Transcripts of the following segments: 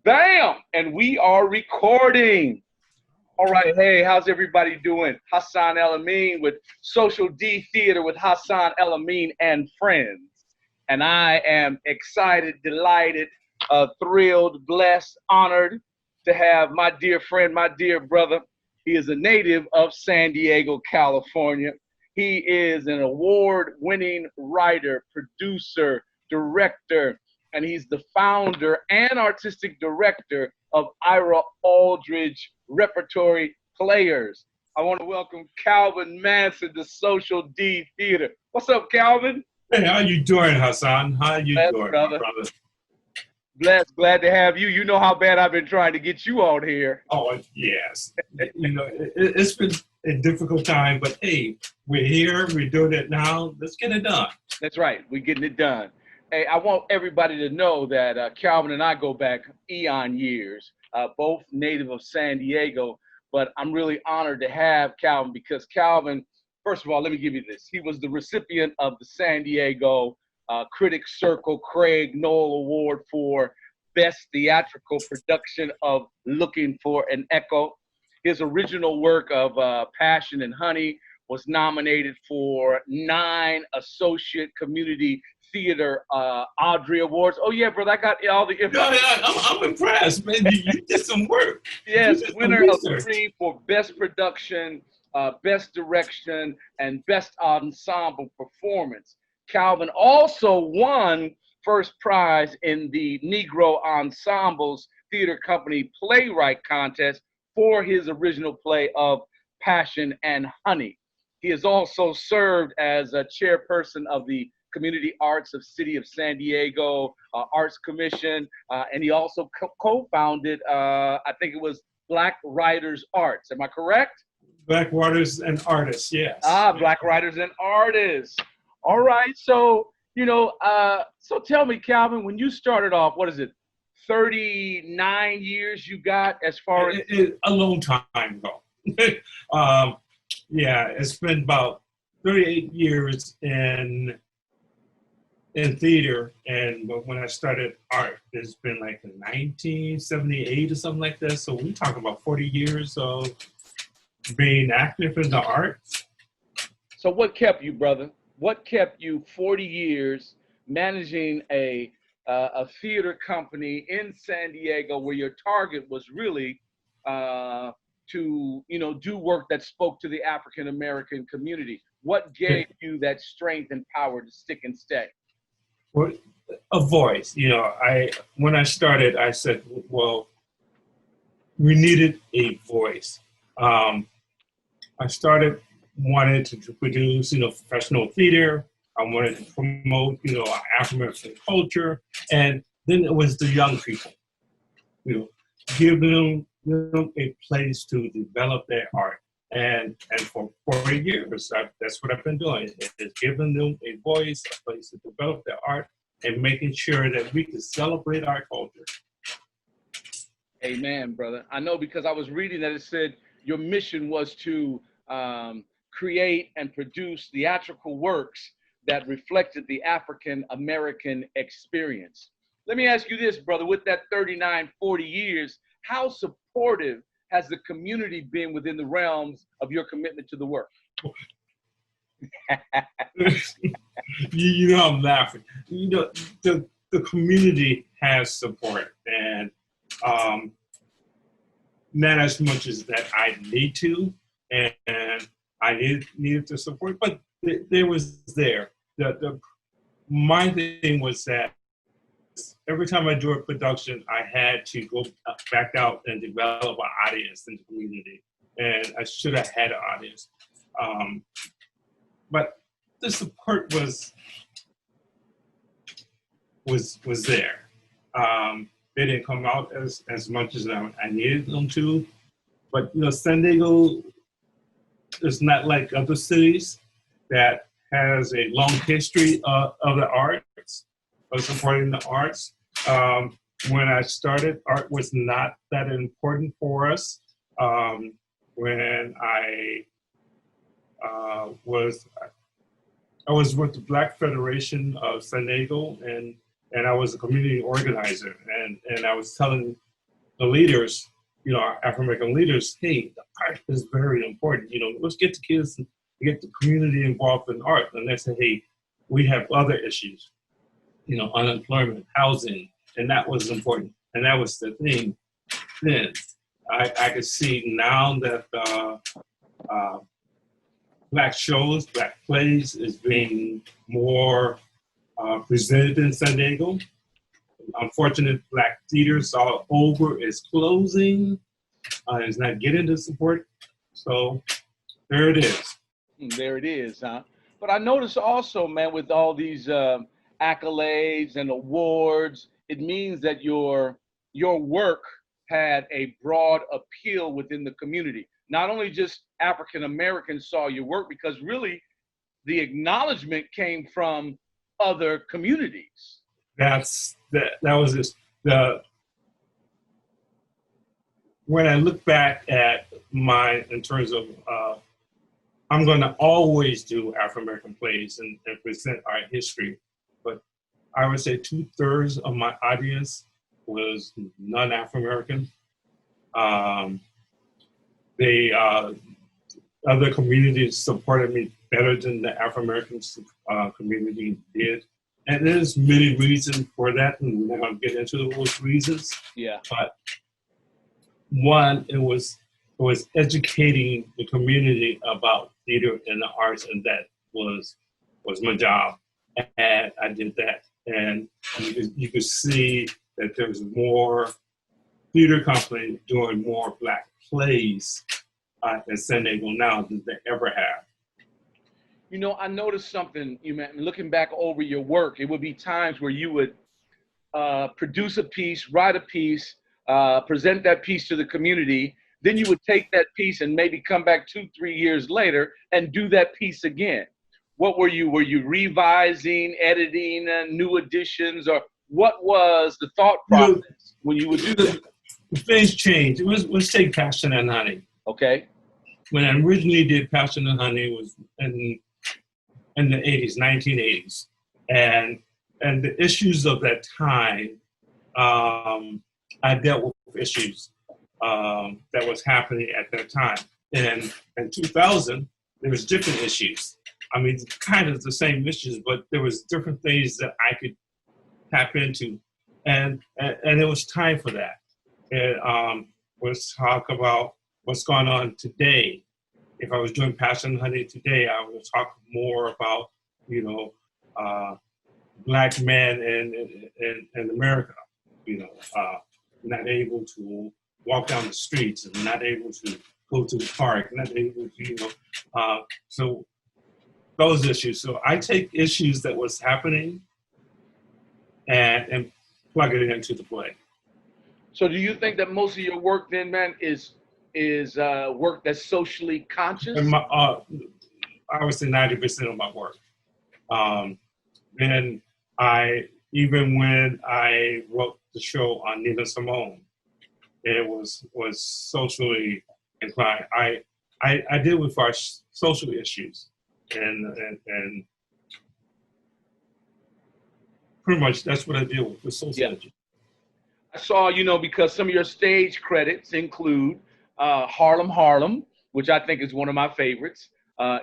Bam! And we are recording. All right, hey, how's everybody doing? Hassan El-Amin with Social D Theater with Hassan El-Amin and friends. And I am excited, delighted, thrilled, blessed, honored to have my dear friend, my dear brother. He is a native of San Diego, California. He is an award winning writer, producer, director, and he's the founder and artistic director of Ira Aldridge Repertory Players. I want to welcome Calvin Manson to Social D Theater. What's up, Calvin? Hey, how you doing, Hassan? How you Blessed, doing, my brother. brother? Blessed, glad to have you. You know how bad I've been trying to get you on here. Oh, yes. It's been a difficult time, but hey, we're here. We're doing it now. Let's get it done. That's right. We're getting it done. Hey, I want everybody to know that Calvin and I go back eon years, both native of San Diego. But I'm really honored to have Calvin because Calvin, first of all, let me give you this. He was the recipient of the San Diego Critics Circle Craig Noel Award for Best Theatrical Production of Looking for an Echo. His original work of Passion and Honey was nominated for 9 Associate Community Theater Audrey Awards. Oh yeah, brother, I got all the info. I'm impressed, man. You did some work. Yes, Some winner of research. 3 for Best Production, Best Direction, and Best Ensemble Performance. Calvin also won first prize in the Negro Ensembles Theater Company Playwright Contest for his original play of Passion and Honey. He has also served as a chairperson of the Community Arts of City of San Diego Arts Commission, and he also co-founded, I think it was Black Writers Arts. Am I correct? Black Waters and Artists, yes. Black Writers and Artists. All right, so so tell me, Calvin, when you started off, what is it, 39 years you got as far as A long time ago. Yeah, it's been about 38 years in theater, and when I started art, it's been like in 1978 or something like that. So we talk about 40 years of being active in the arts. So what kept you, brother? What kept you 40 years managing a theater company in San Diego where your target was really to do work that spoke to the African American community? What gave you that strength and power to stick and stay? Well, a voice. When I started, I said, well, we needed a voice. I started wanted to produce, professional theater. I wanted to promote, African American culture, and then it was the young people, give them, a place to develop their art. And for 40 years, that's what I've been doing, is giving them a voice, a place to develop their art, and making sure that we can celebrate our culture. Amen, brother. I know because I was reading that it said your mission was to create and produce theatrical works that reflected the African American experience. Let me ask you this, brother, with that 39, 40 years, how supportive has the community been within the realms of your commitment to the work? I'm laughing. The community has support, and not as much as that I need to, and I needed to support, but there was there. My thing was that every time I do a production, I had to go back out and develop an audience in the community, and I should have had an audience. But the support was there. They didn't come out as much as I needed them to, but San Diego is not like other cities that has a long history of the arts, of supporting the arts. When I started, art was not that important for us. When I was with the Black Federation of San Diego, and I was a community organizer, and I was telling the leaders, our African-American leaders, hey, the art is very important. Let's get the kids and get the community involved in art. And they say, hey, we have other issues, unemployment, housing, and that was important. And that was the thing then. I could see now that Black shows, Black plays is being more presented in San Diego. Unfortunately, Black theaters all over is closing. It's not getting the support. So there it is. There it is, huh? But I noticed also, man, with all these accolades and awards, it means that your work had a broad appeal within the community. Not only just African Americans saw your work, because really the acknowledgement came from other communities. That was just when I look back at in terms of I'm going to always do Afro-American plays and present art history, but I would say 2/3 of my audience was non-Afro-American. Other communities supported me better than the Afro-American community did. And there's many reasons for that, and we're not going to get into those reasons. Yeah. But one, it was educating the community about theater and the arts, and that was my job. And I did that. And you could see that there's more theater companies doing more Black plays in San Diego now than they ever have. I noticed something, looking back over your work, it would be times where you would produce a piece, write a piece, present that piece to the community. Then you would take that piece and maybe come back 2-3 years later and do that piece again. What were you revising, editing, new additions, or what was the thought process when you would do that? Things changed. Let's take Passion and Honey. Okay. When I originally did Passion and Honey, it was in the 80s, 1980s. And the issues of that time, I dealt with issues that was happening at that time. And in 2000, there was different issues. I mean, kind of the same issues, but there was different things that I could tap into. And it was time for that. And let's talk about what's going on today. If I was doing Passion and Honey today, I would talk more about, Black men in America, not able to walk down the streets and not able to go to the park, not able to, so those issues. So I take issues that was happening and plug it into the play. So do you think that most of your work then, man, is work that's socially conscious? And I would say 90% of my work. Then even when I wrote the show on Nina Simone, it was socially inclined. I deal with our social issues, and pretty much that's what I deal with social issues. I saw, because some of your stage credits include Harlem Harlem, which I think is one of my favorites.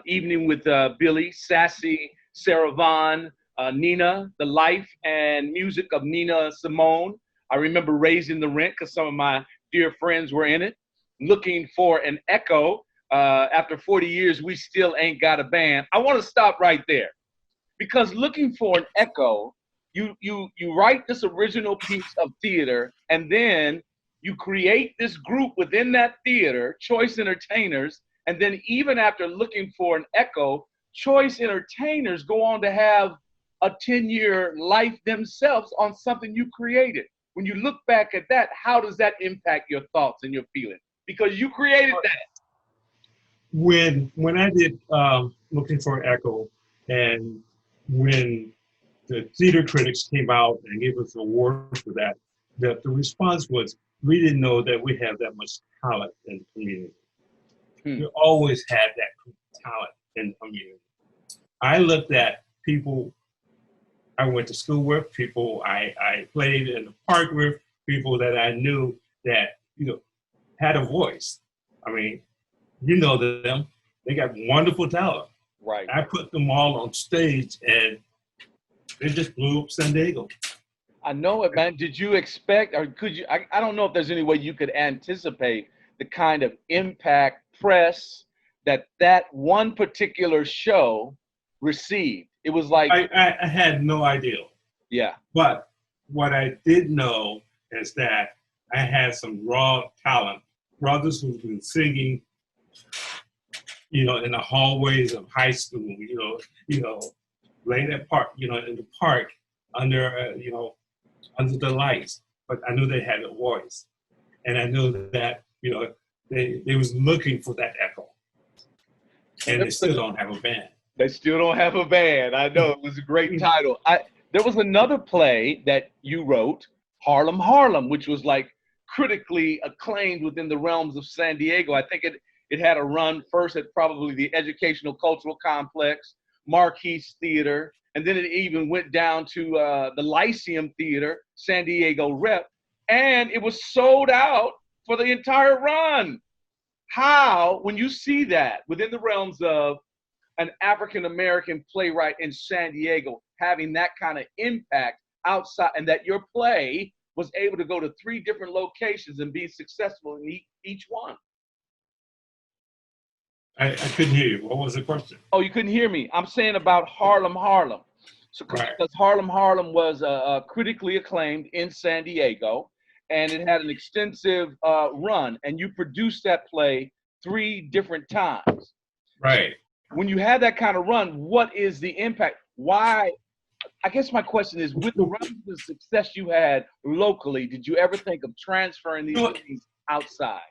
Evening with Billy, Sassy, Sarah Vaughan, Nina, The Life and Music of Nina Simone. I remember Raising the Rent because some of my dear friends were in it. Looking for an Echo. After 40 years, we still ain't got a band. I want to stop right there because Looking for an Echo, you write this original piece of theater and then you create this group within that theater, Choice Entertainers, and then even after Looking for an Echo, Choice Entertainers go on to have a 10-year life themselves on something you created. When you look back at that, how does that impact your thoughts and your feelings? Because you created that. When I did Looking for an Echo, and when the theater critics came out and gave us an award for that, the response was, we didn't know that we have that much talent in the community. We always had that talent in the community. I looked at people I went to school with, people I played in the park with, people that I knew that, had a voice. I mean, you know them. They got wonderful talent. Right. I put them all on stage, and they just blew up San Diego. I know it, man. Did you expect, or could you? I don't know if there's any way you could anticipate the kind of impact press that one particular show received. It was like, I had no idea. yeah. But what I did know is that I had some raw talent, brothers who've been singing, in the hallways of high school, late at park, in the park under, under the lights. But I knew they had a voice, and I knew that, they was looking for that echo, and they still don't have a band. They still don't have a band. I know, it was a great title. There was another play that you wrote, Harlem Harlem, which was like critically acclaimed within the realms of San Diego. I think it had a run first at probably the Educational Cultural Complex, Marquis Theater, and then it even went down to the Lyceum Theater, San Diego Rep, and it was sold out for the entire run. How, when you see that within the realms of an African-American playwright in San Diego having that kind of impact outside, and that your play was able to go to 3 different locations and be successful in each one? I couldn't hear you. What was the question? Oh, you couldn't hear me. I'm saying about Harlem Harlem. So, right. Because Harlem Harlem was critically acclaimed in San Diego, and it had an extensive run, and you produced that play 3 different times. Right. When you have that kind of run, what is the impact? Why? I guess my question is, with the success you had locally, did you ever think of transferring these things outside?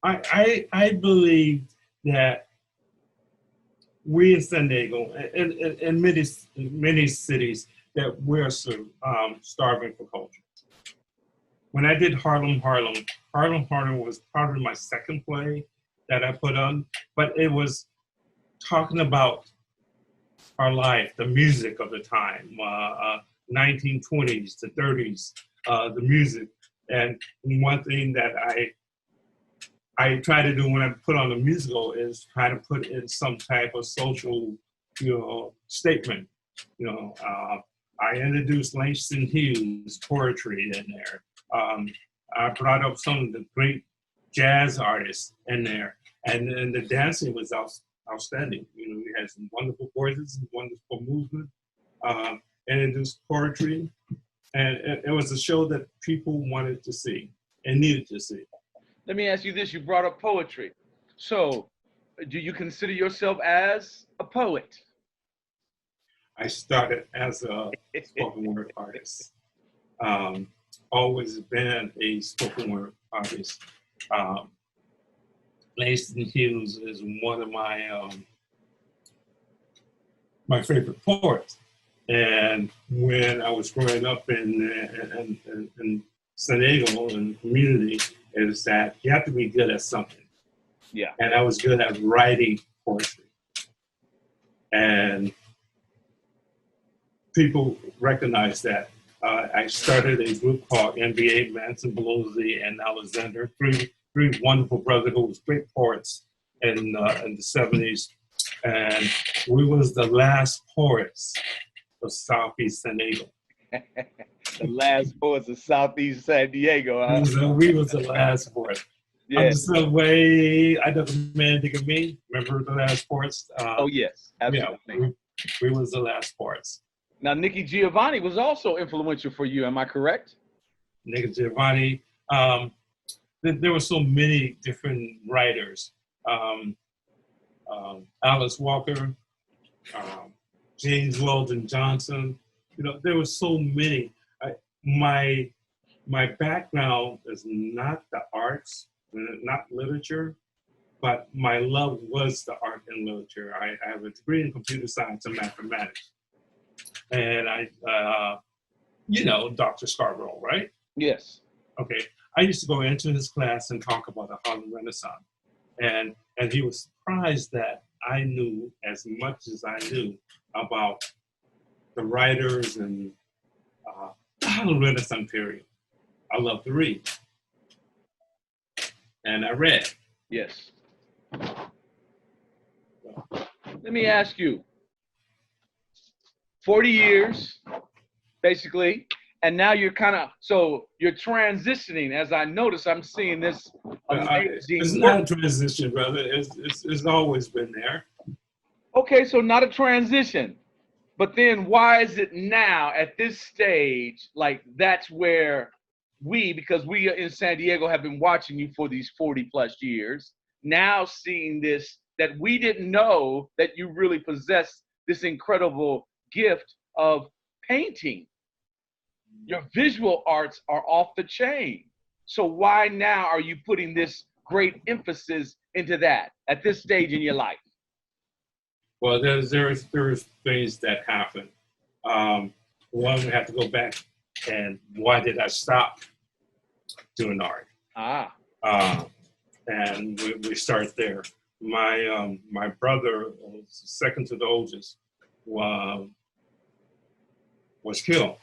I believe that we in San Diego and many cities, that we're starving for culture. When I did Harlem Harlem, Harlem Harlem was probably my second play that I put on, but it was talking about our life, the music of the time, 1920s to 30s, the music. And one thing that I try to do when I put on a musical is try to put in some type of social, statement. I introduced Langston Hughes' poetry in there. I brought up some of the great jazz artists in there, and the dancing was outstanding. We had some wonderful voices, wonderful movement, introduced poetry, and it was a show that people wanted to see and needed to see. Let me ask you this. You brought up poetry. So do you consider yourself as a poet? I started as a spoken word artist. Always been a spoken word artist. Langston Hughes is one of my favorite poets. And when I was growing up in San Diego, in the community, is that you have to be good at something. Yeah. And I was good at writing poetry. And people recognize that. I started a group called NBA, Manson, Belozy, and Alexander, three wonderful brothers who was great poets in the 70s. And we was the last poets of Southeast San Diego. The last poets of Southeast San Diego, huh? We was the last poets. Yeah. On the subway, I know the man dig of me. Remember the last poets? Oh, yes, absolutely. Yeah, we was the last poets. Now, Nikki Giovanni was also influential for you, am I correct? Nikki Giovanni. There were so many different writers. Alice Walker, James Weldon Johnson. There were so many. My background is not the arts, not literature, but my love was the art and literature. I have a degree in computer science and mathematics. And Dr. Scarborough, right? Yes. Okay. I used to go into his class and talk about the Harlem Renaissance. And he was surprised that I knew as much as I knew about the writers and the Harlem Renaissance period. I love to read. and I read. Yes. Let me ask you, 40 years, basically, and now you're so you're transitioning. As I notice, I'm seeing this amazing It's work. not a transition, brother. It's always been there. Okay, so not a transition. But then why is it now at this stage, like that's where because we in San Diego have been watching you for these 40 plus years, now seeing this, that we didn't know that you really possess this incredible gift of painting. Your visual arts are off the chain. So why now are you putting this great emphasis into that at this stage in your life? Well, there's things that happen. One, we have to go back and why did I stop doing art? And we start there. My brother, second to the oldest, was killed.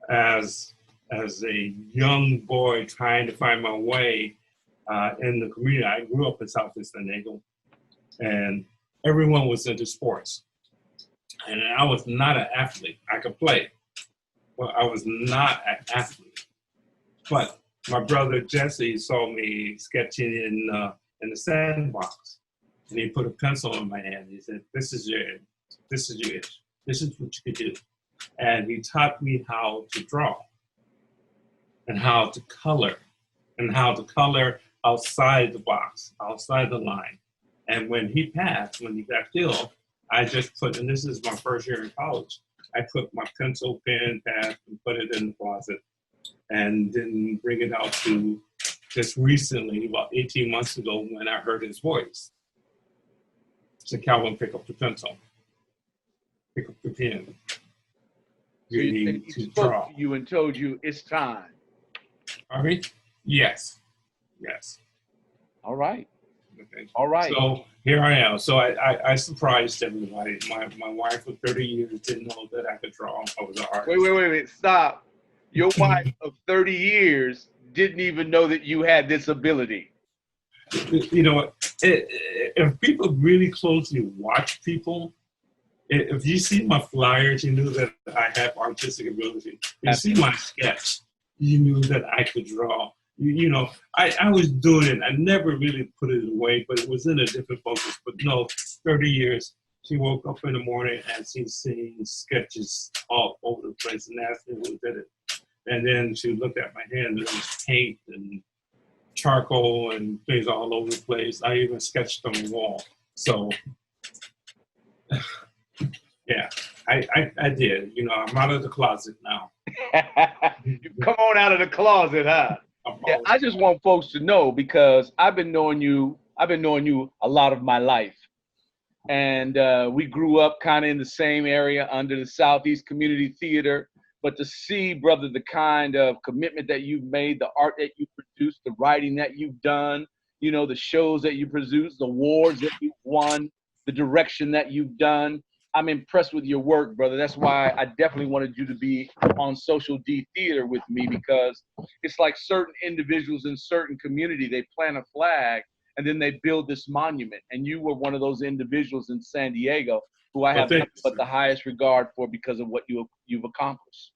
As a young boy trying to find my way in the community. I grew up in Southeast San Diego, and everyone was into sports. And I was not an athlete. I could play, but I was not an athlete. But my brother Jesse saw me sketching in the sandbox, and he put a pencil in my hand. He said, "This is your itch. This is what you could do." And he taught me how to draw and how to color outside the box, outside the line. And when he passed, when he got killed, I just put, and this is my first year in college, I put my pencil, pen, pad, and put it in the closet and didn't bring it out to just recently, about 18 months ago, when I heard his voice. So Calvin, pick up the pencil, pick up the pen. So he spoke to you and told you it's time. All right? Yes. All right. Okay. All right. So here I am. So I surprised everybody. My wife of 30 years didn't know that I could draw. I was an artist. Wait. Stop. Your wife of 30 years didn't even know that you had this ability. You know what? If people really closely watch people, if you see my flyers, you knew that I have artistic ability. If you see my sketch, you knew that I could draw. You know, I was doing it. I never really put it away, but it was in a different focus. But no, 30 years, she woke up in the morning and she's seeing sketches all over the place and asked me who did it. And then she looked at my hand and there was paint and charcoal and things all over the place. I even sketched on the wall. So, yeah, I did. You know, I'm out of the closet now. You come on out of the closet, huh? Yeah, I just want folks to know, because I've been knowing you a lot of my life. And we grew up kind of in the same area under the Southeast Community Theater. But to see, brother, the kind of commitment that you've made, the art that you produced, the writing that you've done, you know, the shows that you produced, the awards that you've won, the direction that you've done, I'm impressed with your work, brother. That's why I definitely wanted you to be on Social D Theater with me, because it's like certain individuals in certain community, they plant a flag and then they build this monument. And you were one of those individuals in San Diego who I have but the highest regard for because of what you've accomplished.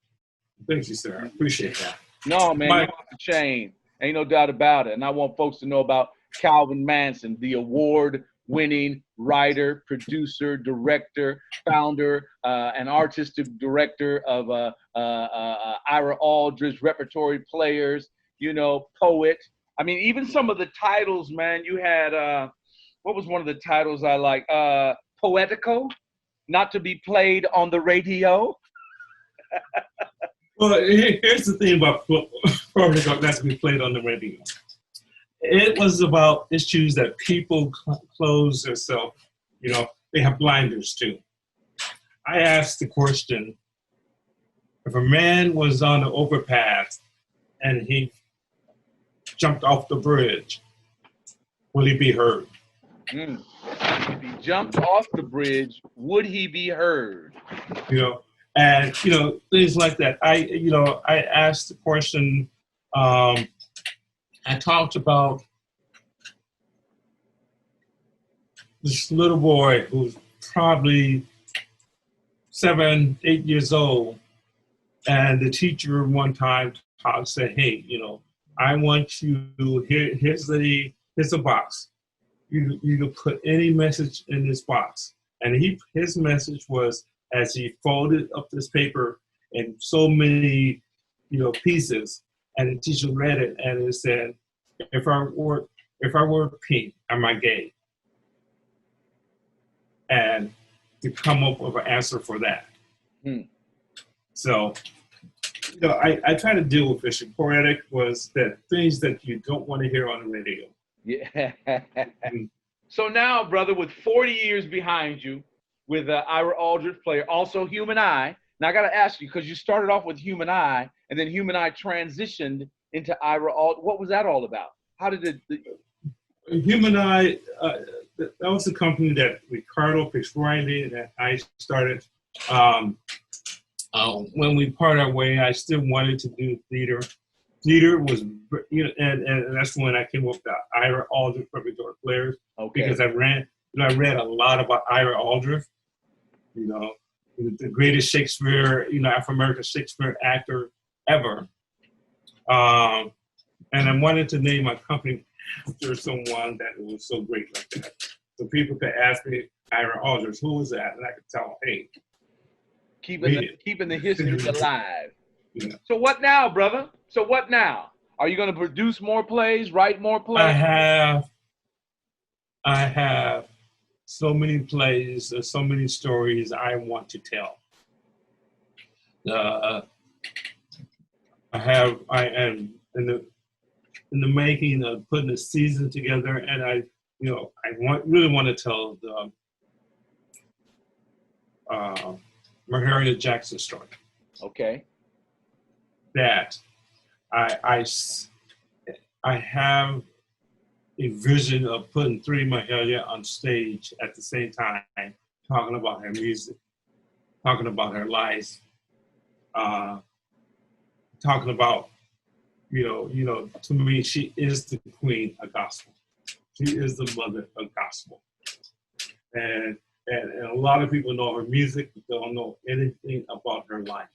Thank you, sir. I appreciate that. No, man, you're off the chain. Ain't no doubt about it. And I want folks to know about Calvin Manson, the award-winning writer, producer, director, founder, and artistic director of Aldridge, Repertory Players, you know, poet. I mean, even some of the titles, man, you had, what was one of the titles I like? Poetico, not to be played on the radio. Well, here's the thing about Poetico, not to be played on the radio. It was about issues that people close themselves, you know, they have blinders to. I asked the question, if a man was on the overpass and he jumped off the bridge, will he be heard? If he jumped off the bridge, would he be heard? You know, and, you know, things like that. I asked the question, I talked about this little boy who's probably 7, 8 years old, and the teacher one time said, "Hey, I want you to here's a box. You can put any message in this box." And his message was, as he folded up this paper in so many pieces, and the teacher read it, and it said, if I were pink, am I gay? And to come up with an answer for that. So, I try to deal with this. Poetic was that things that you don't want to hear on the radio. Yeah. So now, brother, with 40 years behind you, with Ira Aldridge player, also Human Eye. Now I got to ask you, because you started off with Human Eye, and then Human Eye transitioned into Ira Aldridge. What was that all about? How did it? Human Eye, that was the company that Ricardo Pixroy and I started. When we parted our way, I still wanted to do theater. Theater was, and that's when I came up with the Ira Aldridge Repertory players. Okay. Because I read a lot about Ira Aldridge. The greatest Shakespeare, Afro-American Shakespeare actor ever. And I wanted to name my company after someone that was so great like that. So people could ask me, Ira Aldridge, who was that? And I could tell them, hey. Keeping the history alive. Yeah. So what now, brother? So what now? Are you going to produce more plays, write more plays? I have so many plays, so many stories I want to tell. I am in the making of putting a season together, and I really want to tell the Mahalia Jackson story. Okay. That I have a vision of putting three Mahalia on stage at the same time, talking about her music, talking about her life, talking about, to me, she is the queen of gospel. She is the mother of gospel. And a lot of people know her music, but don't know anything about her life.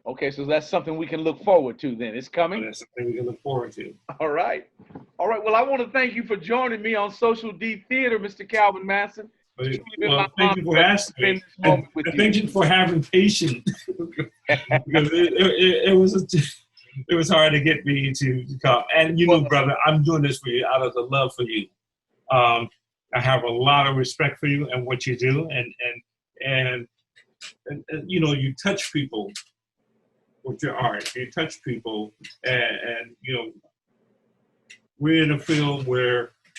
Okay, so that's something we can look forward to then. It's coming? That's something we can look forward to. All right. Well, I want to thank you for joining me on Social D Theater, Mr. Calvin Manson. Thank you for asking me. And thank you for having patience. Because it was hard to get me to come. And brother, I'm doing this for you out of the love for you. I have a lot of respect for you and what you do, and you touch people with your art. You touch people, and we're in a field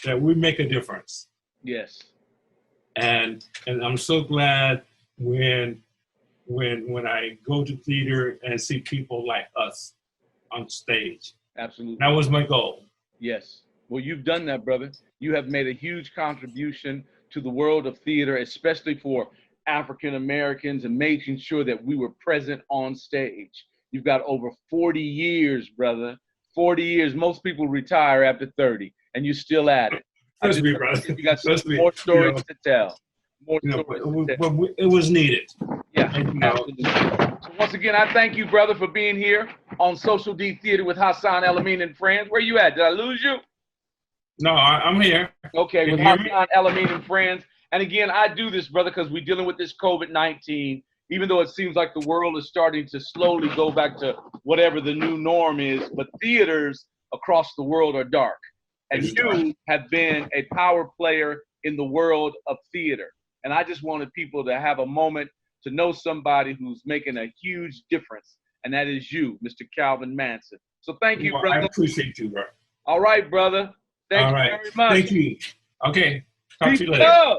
that we make a difference. Yes. And I'm so glad when I go to theater and see people like us on stage. Absolutely. That was my goal. Yes. Well, you've done that, brother. You have made a huge contribution to the world of theater, especially for African Americans, and making sure that we were present on stage. You've got over 40 years, brother. 40 years. Most people retire after 30, and you're still at it. Trust me, brother. You got more stories to tell. It was needed. Yeah, absolutely. So once again, I thank you, brother, for being here on Social D Theater with Hassan El-Amin and friends. Where you at? Did I lose you? No, I'm here. Okay, with Hassan El-Amin and friends. And again, I do this, brother, because we're dealing with this COVID-19. Even though it seems like the world is starting to slowly go back to whatever the new norm is, but theaters across the world are dark. And you have been a power player in the world of theater. And I just wanted people to have a moment to know somebody who's making a huge difference. And that is you, Mr. Calvin Manson. So thank you, brother. I appreciate you, bro. All right, brother. Thank you very much. Thank you. Okay. Talk to you later.